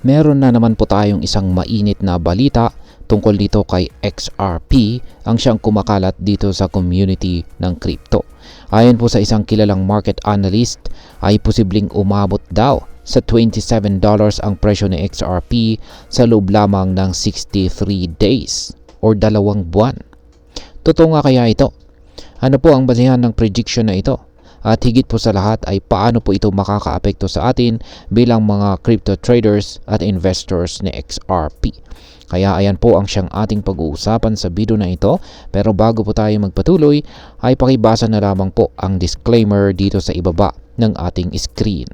Meron na naman po tayong isang mainit na balita tungkol dito kay XRP, ang siyang kumakalat dito sa community ng crypto. Ayon po sa isang kilalang market analyst ay posibleng umabot daw sa $27 ang presyo ng XRP sa loob lamang ng 63 days or 2 buwan. Totoo nga kaya ito? Ano po ang basehan ng prediction na ito? At higit po sa lahat ay paano po ito makakaapekto sa atin bilang mga crypto traders at investors ni XRP. Kaya ayan po ang siyang ating pag-uusapan sa video na ito. Pero bago po tayo magpatuloy ay pakibasa na lamang po ang disclaimer dito sa ibaba ng ating screen.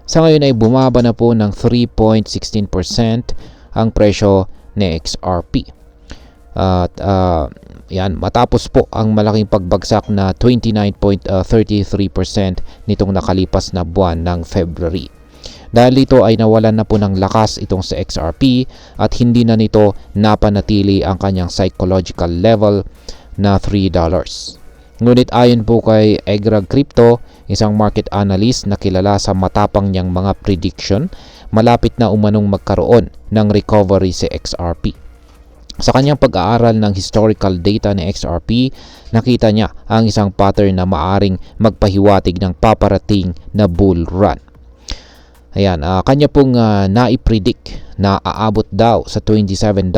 Sa ngayon ay bumaba na po ng 3.16% ang presyo ni XRP. At yan, matapos po ang malaking pagbagsak na 29.33% nitong nakalipas na buwan ng February. Dahil dito ay nawalan na po ng lakas itong sa XRP at hindi na nito napanatili ang kanyang psychological level na $3. Ngunit ayon po kay Egrag Crypto, isang market analyst na kilala sa matapang niyang mga prediction, malapit na umanong magkaroon ng recovery si XRP. Sa kanyang pag-aaral ng historical data ni XRP, nakita niya ang isang pattern na maaring magpahiwatig ng paparating na bull run. Ayan, kanya pong naipredict na aabot daw sa $27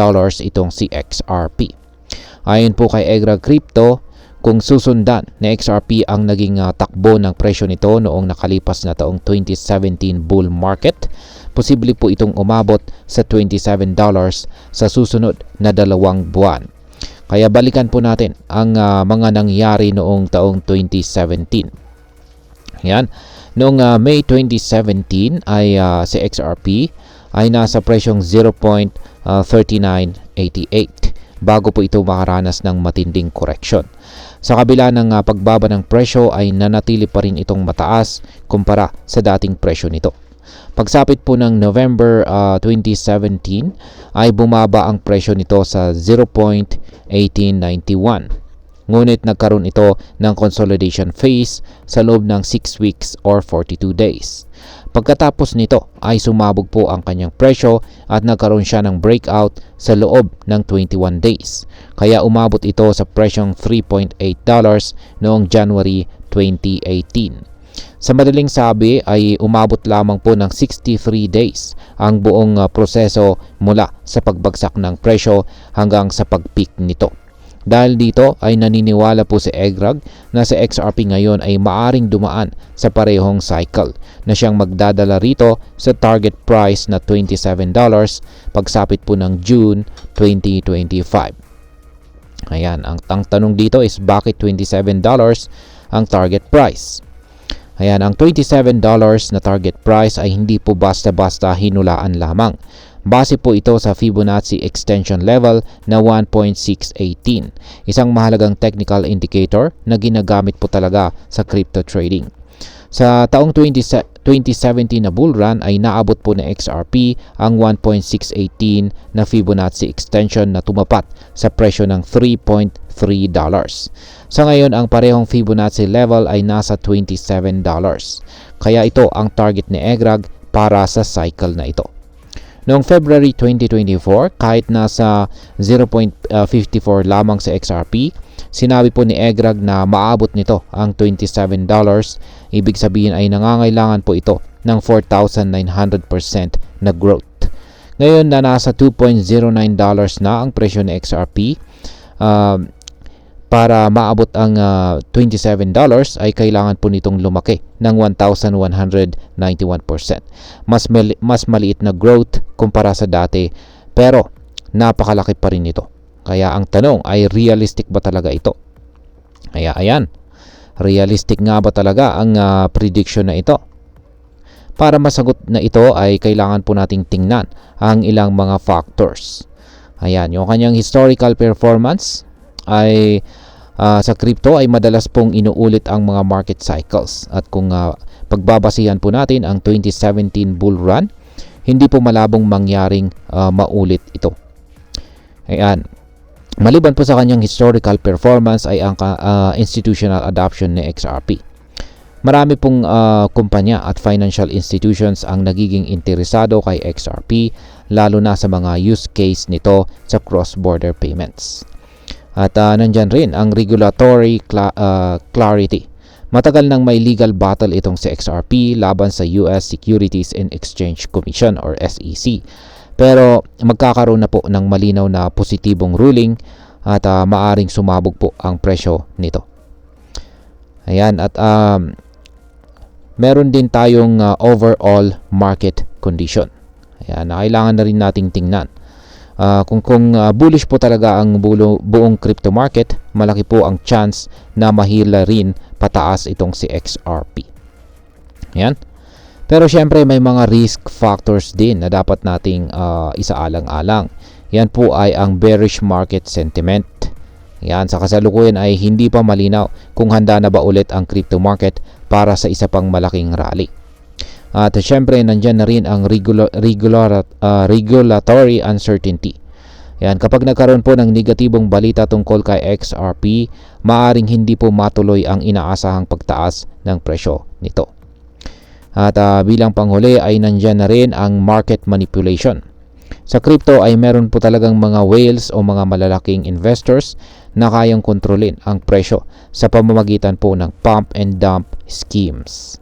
itong si XRP. Ayon po kay Egrag Crypto, kung susundan ni XRP ang naging takbo ng presyo nito noong nakalipas na taong 2017 bull market, posible po itong umabot sa $27 sa susunod na 2 buwan. Kaya balikan po natin ang mga nangyari noong taong 2017. Yan. Noong May 2017 ay si XRP ay nasa presyong 0.3988 bago po ito makaranas ng matinding correction. Sa kabila ng pagbaba ng presyo ay nanatili pa rin itong mataas kumpara sa dating presyo nito. Pagsapit po ng November 2017 ay bumaba ang presyo nito sa 0.1891. Ngunit nagkaroon ito ng consolidation phase sa loob ng 6 weeks or 42 days. Pagkatapos nito ay sumabog po ang kanyang presyo at nagkaroon siya ng breakout sa loob ng 21 days. Kaya umabot ito sa presyong $3.8 noong January 2018. Sa madaling sabi ay umabot lamang po ng 63 days ang buong proseso mula sa pagbagsak ng presyo hanggang sa pag-peak nito. Dahil dito ay naniniwala po si Egrag na sa XRP ngayon ay maaring dumaan sa parehong cycle na siyang magdadala rito sa target price na $27 pagsapit po ng June 2025. Ayan, ang tanong dito is bakit $27 ang target price? Ayan, ang $27 na target price ay hindi po basta-basta hinulaan lamang. Base po ito sa Fibonacci extension level na 1.618, isang mahalagang technical indicator na ginagamit po talaga sa crypto trading. Sa taong 2017 na bull run ay naabot po ng XRP ang 1.618 na Fibonacci extension na tumapat sa presyo ng $3.3. Sa ngayon, ang parehong Fibonacci level ay nasa $27. Kaya ito ang target ni Egrag para sa cycle na ito. Noong February 2024, kahit nasa 0.54 lamang sa XRP, sinabi po ni Egrag na maabot nito ang $27. Ibig sabihin ay nangangailangan po ito ng 4,900% na growth. Ngayon na nasa $2.09 na ang presyo ni XRP, para maabot ang $27 ay kailangan po nitong lumaki ng 1,191%. Mas maliit na growth kumpara sa dati, pero napakalaki pa rin ito. Kaya ang tanong ay realistic ba talaga ito? Kaya ayan, realistic nga ba talaga ang prediction na ito? Para masagot na ito ay kailangan po nating tingnan ang ilang mga factors. Ayan, yung kanyang historical performance ay sa crypto ay madalas pong inuulit ang mga market cycles. At kung pagbabasihan po natin ang 2017 bull run, hindi po malabong mangyaring maulit ito. Ayan. Maliban po sa kanyang historical performance ay ang institutional adoption ni XRP. Marami pong kumpanya at financial institutions ang nagiging interesado kay XRP, lalo na sa mga use case nito sa cross-border payments. At nandyan rin ang regulatory clarity. Matagal nang may legal battle itong si XRP laban sa US Securities and Exchange Commission or SEC. Pero magkakaroon na po ng malinaw na positibong ruling at maaring sumabog po ang presyo nito. Ayan, at meron din tayong overall market condition. Ayan, na kailangan na rin nating tingnan. Kung bullish po talaga ang buong crypto market, malaki po ang chance na mahila rin pataas itong si XRP. Ayan. Pero syempre may mga risk factors din na dapat nating isaalang-alang. Yan po ay ang bearish market sentiment. Yan, sa kasalukuyan ay hindi pa malinaw kung handa na ba ulit ang crypto market para sa isa pang malaking rally. At syempre nandyan na rin ang regulatory uncertainty. Yan, kapag nagkaroon po ng negatibong balita tungkol kay XRP, maaring hindi po matuloy ang inaasahang pagtaas ng presyo nito. At bilang panghuli ay nandyan na rin ang market manipulation. Sa crypto ay meron po talagang mga whales o mga malalaking investors na kayang kontrolin ang presyo sa pamamagitan po ng pump and dump schemes.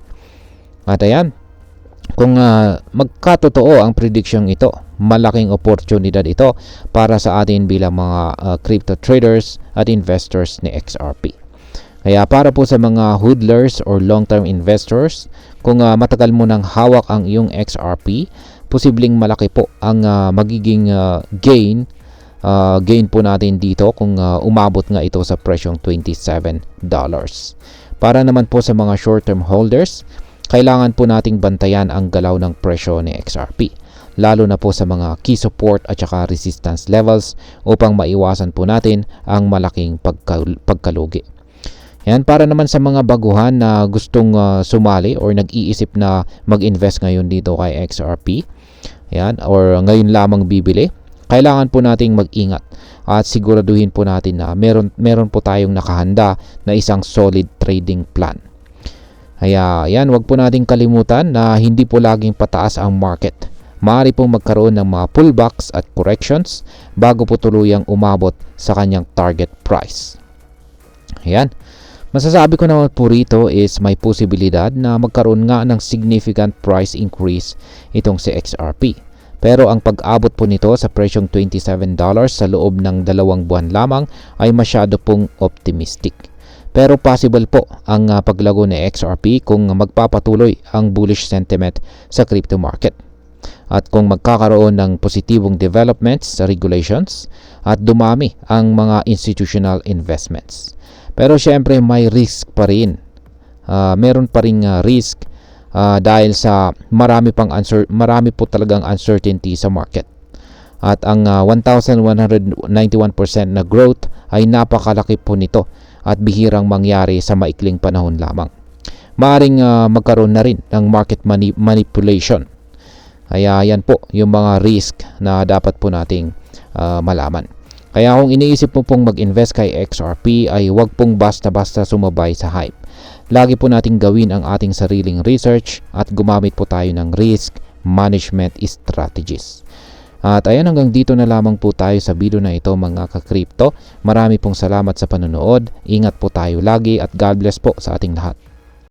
At ayan, kung magkatotoo ang prediction ito, malaking oportunidad ito para sa atin bilang mga crypto traders at investors ni XRP. Kaya para po sa mga hodlers or long-term investors, kung matagal mo nang hawak ang iyong XRP, posibleng malaki po ang magiging gain po natin dito kung umabot nga ito sa presyong $27. Para naman po sa mga short-term holders, kailangan po nating bantayan ang galaw ng presyo ni XRP, lalo na po sa mga key support at saka resistance levels upang maiwasan po natin ang malaking pagkalugi. Yan, para naman sa mga baguhan na gustong sumali or nag-iisip na mag-invest ngayon dito kay XRP, yan, or ngayon lamang bibili, kailangan po nating mag-ingat at siguraduhin po natin na meron po tayong nakahanda na isang solid trading plan. Kaya yan, wag po nating kalimutan na hindi po laging pataas ang market. Maaari pong magkaroon ng mga pullbacks at corrections bago po tuluyang umabot sa kanyang target price. Ayan. Masasabi ko naman po rito is may posibilidad na magkaroon nga ng significant price increase itong si XRP. Pero ang pag-abot po nito sa presyong $27 sa loob ng 2 buwan lamang ay masyado pong optimistic. Pero possible po ang paglago ni XRP kung magpapatuloy ang bullish sentiment sa crypto market. At kung magkakaroon ng positibong developments sa regulations at dumami ang mga institutional investments. Pero syempre may risk pa rin. Meron pa rin risk dahil sa marami po talagang uncertainty sa market. At ang 1,191% na growth ay napakalaki po nito at bihirang mangyari sa maikling panahon lamang. Maaring magkaroon na rin ng market manipulation. Kaya yan po yung mga risk na dapat po nating malaman. Kaya kung iniisip mo pong mag-invest kay XRP ay huwag pong basta-basta sumabay sa hype. Lagi po nating gawin ang ating sariling research at gumamit po tayo ng risk management strategies. At ayan, hanggang dito na lamang po tayo sa video na ito mga ka-crypto. Marami pong salamat sa panonood. Ingat po tayo lagi at God bless po sa ating lahat.